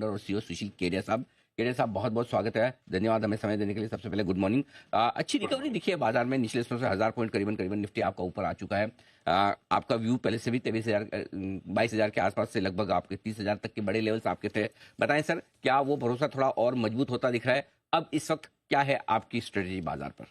और सीईओ सुशील केडिया साहब। केडिया साहब, बहुत बहुत स्वागत है, धन्यवाद हमें समय देने के लिए। सबसे पहले गुड मॉर्निंग। अच्छी रिकवरी दिखी है बाजार में, निचले स्तर से 1000 पॉइंट करीबन निफ्टी आपका ऊपर आ चुका है। आपका व्यू पहले से भी 23,000 22,000 के आसपास से लगभग आपके 30,000 तक के बड़े लेवल्स आपके थे। बताएं सर, क्या वो भरोसा थोड़ा और मजबूत होता दिख रहा है? अब इस वक्त क्या है आपकी स्ट्रेटेजी बाजार पर?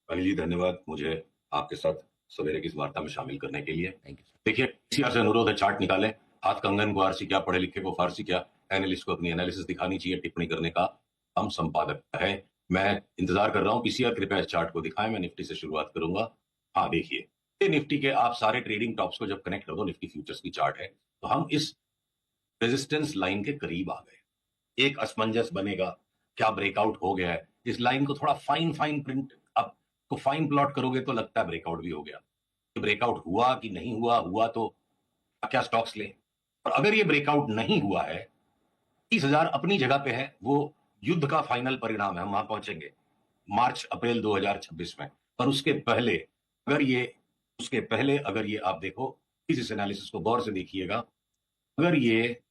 अनिल जी, धन्यवाद मुझे आपके साथ सवेरे की इस वार्ता में शामिल करने के लिए। Thank you. देखिए, किसी से अनुरोध है, चार्ट निकालें। हाथ कंगन को आरसी क्या, पढ़े लिखे को फारसी क्या। एनालिस्ट को अपनी एनालिसिस दिखानी चाहिए, टिप्पणी करने का हम संपादक है। मैं इंतजार कर रहा हूं, पीसीआर कृपया इस चार्ट को दिखाएं। मैं निफ्टी से शुरुआत करूंगा। हाँ देखिए, ये निफ्टी के आप सारे ट्रेडिंग टॉप्स को जब कनेक्ट कर दो, निफ्टी फ्यूचर्स की चार्ट है, तो हम इस रेजिस्टेंस लाइन के करीब आ गए। एक असमंजस बनेगा, क्या ब्रेकआउट हो गया है। इस लाइन को थोड़ा फाइन फाइन प्रिंट अब को फाइन प्लॉट करोगे तो लगता है ब्रेकआउट भी हो गया। ब्रेकआउट हुआ कि नहीं हुआ, हुआ तो क्या स्टॉक्स लें। और अगर ये ब्रेकआउट नहीं हुआ है, 30,000 अपनी जगह पे है, वो युद्ध का फाइनल परिणाम है, हम वहां पहुंचेंगे मार्च अप्रैल 2026 में। पर उसके पहले अगर ये आप देखो, इस एनालिसिस को गौर से देखिएगा। अगर ये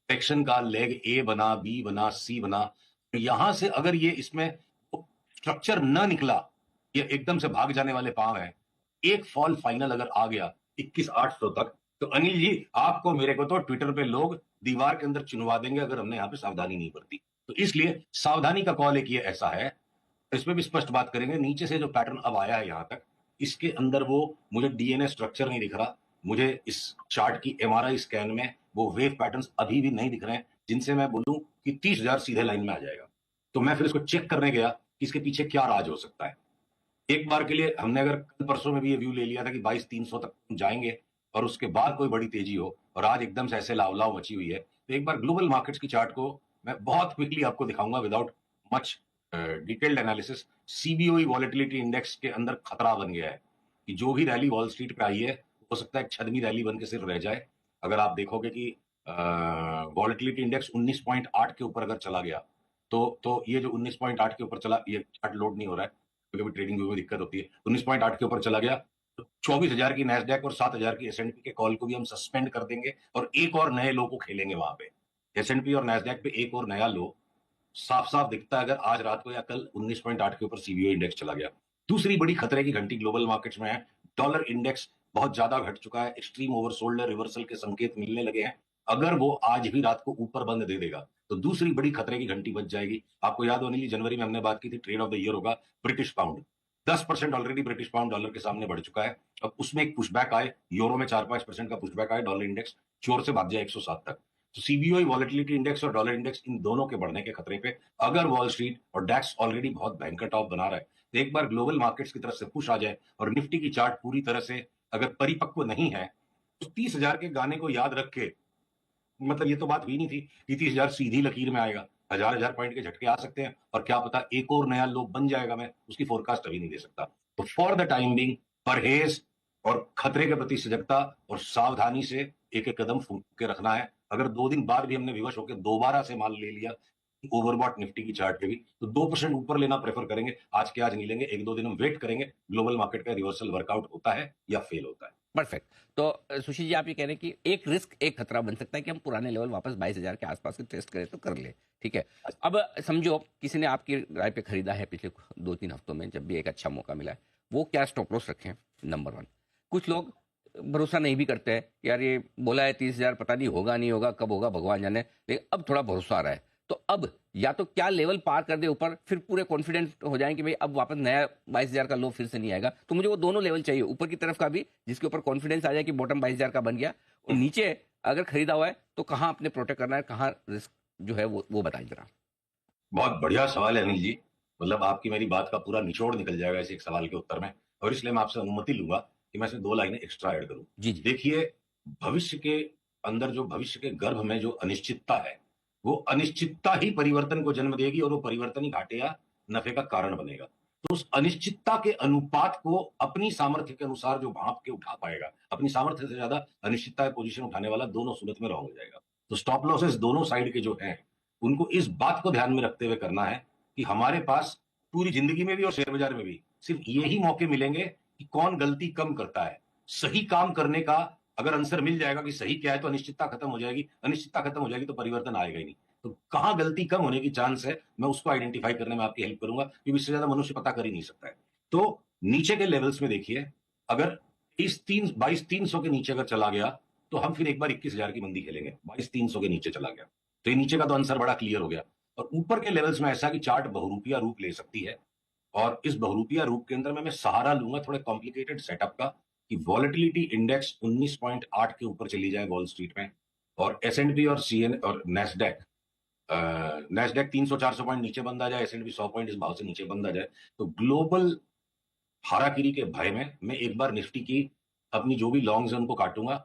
सेक्शन का लेग ए बना, बी बना, सी बना, तो यहां से अगर ये इसमें स्ट्रक्चर न निकला, ये एकदम से भाग जाने वाले पांव है। एक फॉल फाइनल अगर आ गया 21,800 तक, तो अनिल जी आपको मेरे को तो ट्विटर पे लोग दीवार के अंदर चुनवा देंगे अगर हमने यहां पे सावधानी नहीं बरती। तो इसलिए सावधानी का कॉल एक ये ऐसा है, इसमें भी स्पष्ट बात करेंगे। नीचे से जो पैटर्न अब आया है यहां तक, इसके अंदर वो मुझे डीएनए स्ट्रक्चर नहीं दिख रहा। मुझे इस चार्ट की एमआरआई स्कैन में वो वेव पैटर्न्स अभी भी नहीं दिख रहे हैं जिनसे मैं बोलूं कि 30,000 सीधे लाइन में आ जाएगा। तो मैं फिर इसको चेक करने गया कि इसके पीछे क्या राज हो सकता है। एक बार के लिए हमने अगर कल परसों में भी ये व्यू ले लिया था कि 22,300 तक जाएंगे और उसके बाद कोई बड़ी तेजी हो, और आज एकदम से ऐसे लाव मची हुई है, तो एक बार ग्लोबल मार्केट्स की चार्ट को मैं बहुत क्विकली आपको दिखाऊंगा without much detailed analysis. CBOE volatility index के अंदर खतरा बन गया है कि जो भी रैली वॉल स्ट्रीट पे आई है, हो सकता है छदमी रैली बन के सिर्फ रह जाए। अगर आप देखोगे कि वॉलेटिलिटी इंडेक्स 19.8 के ऊपर अगर चला गया, तो ये जो 19.8 के ऊपर चला, ये चार्ट लोड नहीं हो रहा है, कभी ट्रेडिंग व्यू में दिक्कत होती है। 19.8 के ऊपर चला गया तो 24,000 की नैस्डैक और 7,000 की एसएनपी के कॉल को भी हम सस्पेंड कर देंगे और एक और नए लो को खेलेंगे वहां पे। एसएनपी और नैस्डैक पे एक और नया लो साफ साफ दिखता है अगर आज रात को या कल 19.8 के ऊपर सीबीओ इंडेक्स चला गया। दूसरी बड़ी खतरे की घंटी ग्लोबल मार्केट्स में है। डॉलर इंडेक्स बहुत ज्यादा घट चुका है, एक्सट्रीम ओवरसोल्ड रिवर्सल के संकेत मिलने लगे हैं। अगर वो आज भी रात को ऊपर बंद दे देगा तो दूसरी बड़ी खतरे की घंटी बज जाएगी। आपको याद होने, जनवरी में हमने बात की थी, ट्रेड ऑफ द ईयर होगा British pound. 10% already British pound dollar के सामने बढ़ चुका है। अब उसमें एक पुशबैक आए, यूरो में 4-5% का पुशबैक आए, डॉलर इंडेक्स चोर से भाग जाए 107 तक। तो सीबीओई वॉलेटिलिटी इंडेक्स और डॉलर इंडेक्स, इन दोनों के बढ़ने के खतरे पे अगर वॉल स्ट्रीट और डैक्स ऑलरेडी बहुत भयंकर टॉप बना रहा है, तो एक बार ग्लोबल मार्केट्स की तरफ से पुश आ जाए और निफ्टी की चार्ट पूरी तरह से अगर परिपक्व नहीं है, तो 30,000 के गाने को याद रख के, मतलब ये तो बात हुई नहीं थी कि 30,000 सीधी लकीर में आएगा। हजार पॉइंट के झटके आ सकते हैं और क्या पता एक और नया लो बन जाएगा। मैं उसकी फोरकास्ट अभी नहीं दे सकता। तो फॉर द टाइम बिंग परहेज और खतरे के प्रति सजगता और सावधानी से एक एक कदम फूंक के रखना है। अगर 2 दिन बाद भी हमने विवश होकर दोबारा से माल ले लिया ओवरबॉट निफ्टी की चार्ट पे भी, तो 2% ऊपर लेना प्रेफर करेंगे। आज के आज नहीं लेंगे, 1-2 दिन हम वेट करेंगे ग्लोबल मार्केट का रिवर्सल वर्कआउट होता है या फेल होता है। परफेक्ट। तो सुशील जी, आप ये कह रहे हैं कि एक रिस्क, एक खतरा बन सकता है कि हम पुराने लेवल वापस 22,000 के आसपास के टेस्ट करें तो कर ले, ठीक है। अब समझो किसी ने आपकी राय पे खरीदा है पिछले 2-3 हफ्तों में, जब भी एक अच्छा मौका मिला है, वो क्या स्टॉप लॉस रखें, नंबर 1। कुछ लोग भरोसा नहीं भी करते हैं कि यार ये बोला है 30,000, पता नहीं होगा नहीं होगा, कब होगा भगवान जाने, लेकिन अब थोड़ा भरोसा आ रहा है। तो अब या तो क्या लेवल पार कर दे ऊपर, फिर पूरे कॉन्फिडेंट हो जाएं कि भाई अब वापस नया 22,000 का लो फिर से नहीं आएगा। तो मुझे वो दोनों लेवल चाहिए, ऊपर की तरफ का भी जिसके ऊपर कॉन्फिडेंस आ जाए कि बॉटम 22,000 का बन गया, और नीचे अगर खरीदा हुआ है तो कहाँ अपने प्रोटेक्ट करना है, कहाँ रिस्क जो है वो बताएं जरा। बहुत बढ़िया सवाल है अनिल जी। मतलब आपकी मेरी बात का पूरा निचोड़ निकल जाएगा इस एक सवाल के उत्तर में, और इसलिए मैं आपसे अनुमति लूंगा कि मैं इसमें 2 लाइनें एक्स्ट्रा ऐड करूं। जी जी। देखिए, भविष्य के अंदर जो भविष्य के गर्भ में जो अनिश्चितता है, वो अनिश्चितता ही परिवर्तन को जन्म देगी और वो परिवर्तन ही घाटे या नफे का कारण बनेगा। तो उस अनिश्चितता के अनुपात को अपनी सामर्थ्य के अनुसार जो भांप के उठा पाएगा, अपनी सामर्थ्य से ज्यादा अनिश्चितता पोजीशन उठाने वाला, दोनों सूरत में रॉन्ग हो जाएगा। तो स्टॉप लॉसेस दोनों साइड के जो हैं, उनको इस बात को ध्यान में रखते हुए करना है कि हमारे पास पूरी जिंदगी में भी और शेयर बाजार में भी सिर्फ यही मौके मिलेंगे कि कौन गलती कम करता है। सही काम करने का अगर आंसर मिल जाएगा कि सही क्या है तो अनिश्चितता खत्म हो जाएगी, अनिश्चितता खत्म हो जाएगी तो परिवर्तन आएगा ही नहीं। तो कहाँ गलती कम होने की चांस है, मैं उसको आइडेंटिफाई करने में आपकी हेल्प करूंगा, क्योंकि इससे ज्यादा मनुष्य पता कर ही नहीं सकता है। तो नीचे के लेवल्स में देखिए, अगर 22,300 के नीचे अगर चला गया तो हम फिर एक बार 21,000 की मंदी खेलेंगे। 22,300 के नीचे चला गया तो ये नीचे का तो आंसर बड़ा क्लियर हो गया। और ऊपर के लेवल्स में ऐसा कि चार्ट बहुरूपिया रूप ले सकती है, और इस बहुरूपिया रूप के अंदर में मैं सहारा लूंगा थोड़े कॉम्प्लिकेटेड सेटअप का, कि वॉलेटिलिटी इंडेक्स 19.8 के ऊपर चली जाए वॉल स्ट्रीट में, और एसएनपी और सीएन और नेस्डेक, नेस्डेक 300-400 पॉइंट नीचे बंद आ जाए, एसएनपी 100 पॉइंट इस भाव से नीचे बंद आ जाए, तो ग्लोबल हाराकिरी के भय में मैं एक बार निफ्टी की अपनी जो भी लॉन्ग्स है उनको काटूंगा,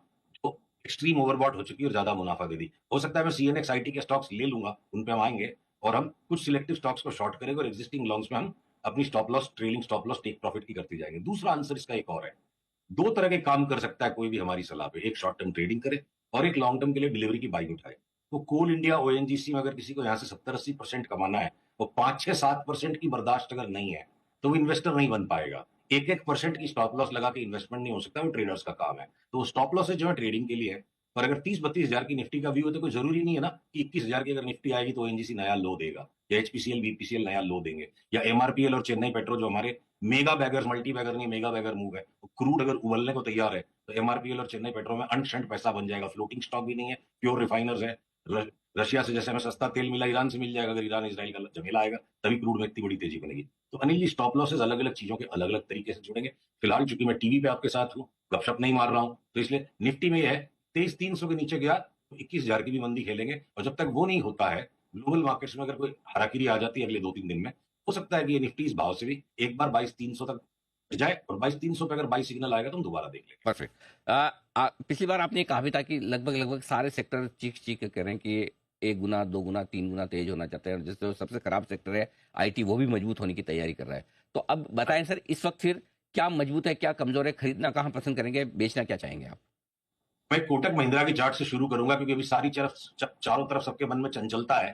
तो एक्सट्रीम ओवरबॉट हो चुकी है और ज्यादा मुनाफा दे दी। हो सकता है मैं सीएनएक्स आईटी के स्टॉक्स ले लूंगा, उन पे हम आएंगे, और हम कुछ सिलेक्टिव स्टॉक्स को शॉर्ट करेंगे और एग्जिस्टिंग लॉन्ग्स में हम अपनी stop loss, trailing stop loss, take profit की करते जाएंगे। दूसरा आंसर इसका एक और है, दो तरह के काम कर सकता है कोई भी हमारी सलाह पे, एक शॉर्ट टर्म ट्रेडिंग करे और एक लॉन्ग टर्म के लिए डिलीवरी की बाइंग उठाए। तो कोल इंडिया ओएनजीसी में अगर किसी को यहाँ से 70-80% कमाना है, वो 5-6-7% की बर्दाश्त अगर नहीं है तो वो इन्वेस्टर नहीं बन पाएगा। 1-1% की स्टॉप लॉस लगा के इन्वेस्टमेंट नहीं हो सकता, वो ट्रेडर्स का काम है। तो स्टॉप लॉस जो है ट्रेडिंग के लिए है। पर अगर 30-32 हजार की निफ्टी का व्यू है तो कोई जरूरी नहीं है ना कि 21,000 की अगर निफ्टी आएगी तो ओएनजीसी नया लो देगा, या एचपीसीएल बीपीसीएल नया लो देंगे, या एमआरपीएल और चेन्नई पेट्रो जो हमारे मेगा बैगर्स, मल्टी बैगर नहीं मेगा बैगर मूव है, क्रूड अगर उबलने को तैयार है तो एमआरपीएल और चेन्नई पेट्रो में अनशंट पैसा बन जाएगा। फ्लोटिंग स्टॉक भी नहीं है, प्योर रिफाइनर्स है। रशिया से जैसे हमें सस्ता तेल मिला, ईरान से मिल जाएगा। अगर ईरान इसराइल का झमेला आएगा तभी क्रूड में इतनी बड़ी तेजी बनेगी। तो अनिल जी, स्टॉप लॉसेस अलग अलग चीजों के अलग अलग तरीके से जुड़ेंगे। फिलहाल चूंकि मैं टीवी पे आपके साथ हूँ, गपशप नहीं मार रहा हूँ, तो इसलिए निफ्टी में यह है 23,300 के नीचे गया तो 21,000 की भी मंदी खेलेंगे। और जब तक वो नहीं होता है, ग्लोबल मार्केट्स में अगर कोई हराकिरी आ जाती है अगले 2-3 दिन में, हो सकता है कि ये निफ्टी इस भाव से भी एक बार 22,300 तक जाए, और 22,300 पे अगर बाई सिग्नल आएगा तो हम दोबारा देख लेंगे। परफेक्ट। पिछली बार आपने कहा भी था कि लगभग लगभग सारे सेक्टर चीख चीख के कह रहे हैं कि 1 गुना 2 गुना 3 गुना तेज होना चाहते हैं, और जिससे सबसे खराब सेक्टर है आईटी, वो भी मजबूत होने की तैयारी कर रहा है। तो अब बताएं सर, इस वक्त फिर क्या मजबूत है, क्या कमजोर है, खरीदना कहाँ पसंद करेंगे, बेचना क्या चाहेंगे आप? मैं कोटक महिंद्रा की चार्ट से शुरू करूंगा, क्योंकि अभी सारी चारों तरफ सबके मन में चंचलता है,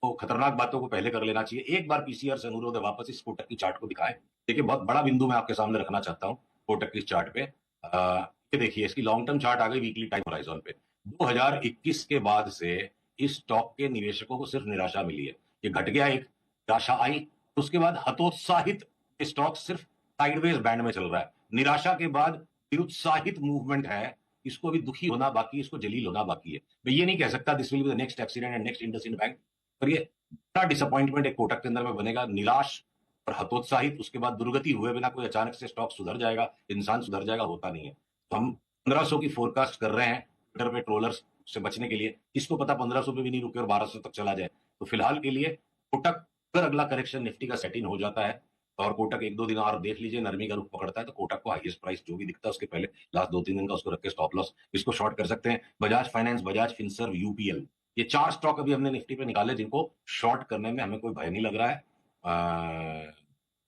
तो खतरनाक बातों को पहले कर लेना चाहिए। एक बार पीसीआर से अनुरोध है, वापस इस कोटक की चार्ट को दिखाएं। देखिए, बहुत बड़ा बिंदु मैं आपके सामने रखना चाहता हूं कोटक की चार्ट पे। ये देखिए, इसकी लॉन्ग टर्म चार्ट आ गई वीकली टाइम होराइजन पे। 2021 के बाद से इस स्टॉक के निवेशकों को सिर्फ निराशा मिली है। ये घट गया, एक निराशा आई, उसके बाद हतोत्साहित स्टॉक सिर्फ साइडवेज बैंड में चल रहा है। निराशा के बाद निरुत्साहित मूवमेंट है, इसको अभी दुखी होना बाकी है, इसको जलील होना बाकी है। मैं ये नहीं कह सकता this will be the next accident and next IndusInd bank, पर ये बड़ा डिसअपॉइंटमेंट एक कोटक के अंदर में बनेगा, निराश और हतोत्साहित। उसके बाद दुर्गति हुए बिना कोई अचानक से स्टॉक सुधर जाएगा, इंसान सुधर जाएगा, होता नहीं है। तो हम 1500 की फोरकास्ट कर रहे हैं ट्विटर पे ट्रोलर्स से बचने के लिए। इसको पता 1500 पे भी नहीं रुके और 1200 तक चला जाए। तो फिलहाल के लिए कोटक, अगर अगला करेक्शन निफ्टी का सेट इन हो जाता है और कोटक 1-2 दिन और देख लीजिए नरमी का रुख पकड़ता है, तो कोटक को हाईएस्ट प्राइस जो भी दिखता है उसके पहले लास्ट 2-3 दिन का उसको रख के स्टॉप लॉस इसको शॉर्ट कर सकते हैं। Bajaj finance, Bajaj Finserv, UPL, ये 4 स्टॉक अभी हमने निफ्टी पे निकाले जिनको शॉर्ट करने में हमें कोई भय नहीं लग रहा है,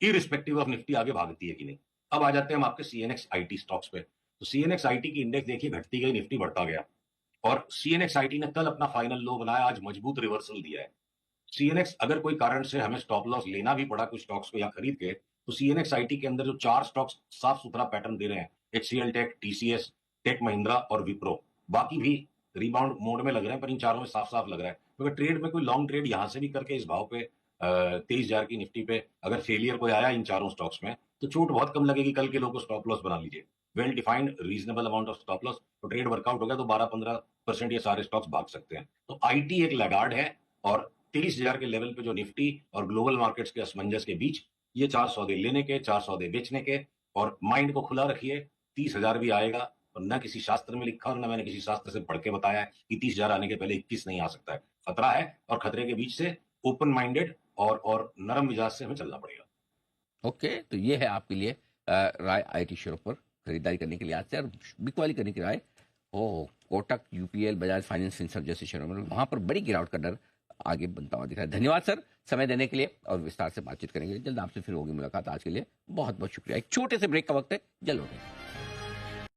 इरिस्पेक्टिव ऑफ निफ्टी आगे भागती है कि नहीं। अब आ जाते हैं हम आपके सीएनएक्स आईटी स्टॉक्स पे। तो सीएनएक्स आईटी की इंडेक्स देखिए, घटती गई, निफ्टी बढ़ता गया, और सीएनएक्स आईटी ने कल अपना फाइनल लो बनाया, आज मजबूत रिवर्सल दिया है। सीएनएक्स, अगर कोई कारण से हमें स्टॉप लॉस लेना भी पड़ा कुछ स्टॉक्स को या खरीद के, तो सीएनएक्स आईटी के अंदर जो 4 स्टॉक्स साफ सुथरा पैटर्न दे रहे हैं, HCL tech, TCS, Tech Mahindra और विप्रो, बाकी भी रिबाउंड मोड में लग रहे हैं, पर इन चारों में साफ साफ लग रहा है। क्योंकि ट्रेड में कोई लॉन्ग ट्रेड यहां से भी करके इस भाव पे 23,000 की निफ्टी पे अगर फेलियर कोई आया इन चारों स्टॉक्स में, तो चोट बहुत कम लगेगी। कल के लोगों को स्टॉप लॉस बना लीजिए, well defined reasonable amount of stop loss. तो ट्रेड वर्कआउट हो गया तो 12-15% ये सारे स्टॉक्स भाग सकते हैं। तो आईटी एक लैगार्ड है, और 23,000 के लेवल पे जो निफ्टी और ग्लोबल मार्केट्स के असमंजस के बीच ये 4 सौदे लेने के, 4 सौदे बेचने के, और माइंड को खुला रखिए। 30,000 भी आएगा, और न किसी शास्त्र में लिखा और न मैंने किसी शास्त्र से पढ़ के बताया है कि 30,000 आने के पहले 21 नहीं आ सकता है। खतरा है, और खतरे के बीच से ओपन माइंडेड और नरम मिजाज से हमें चलना पड़ेगा। ओके, तो ये है आपके लिए राय आईटी शेयर पर खरीदारी करने के लिए आज से, और बिकवाली करने की राय हो Kotak, UPL, Bajaj finance, Finserv जैसे शेयरों में, वहां पर बड़ी गिरावट का डर आगे बनता हुआ दिख रहा है। धन्यवाद सर समय देने के लिए, और विस्तार से बातचीत करेंगे। जल्द आपसे फिर होगी मुलाकात। आज के लिए बहुत बहुत शुक्रिया। एक छोटे से ब्रेक का वक्त है, जल्द होंगे।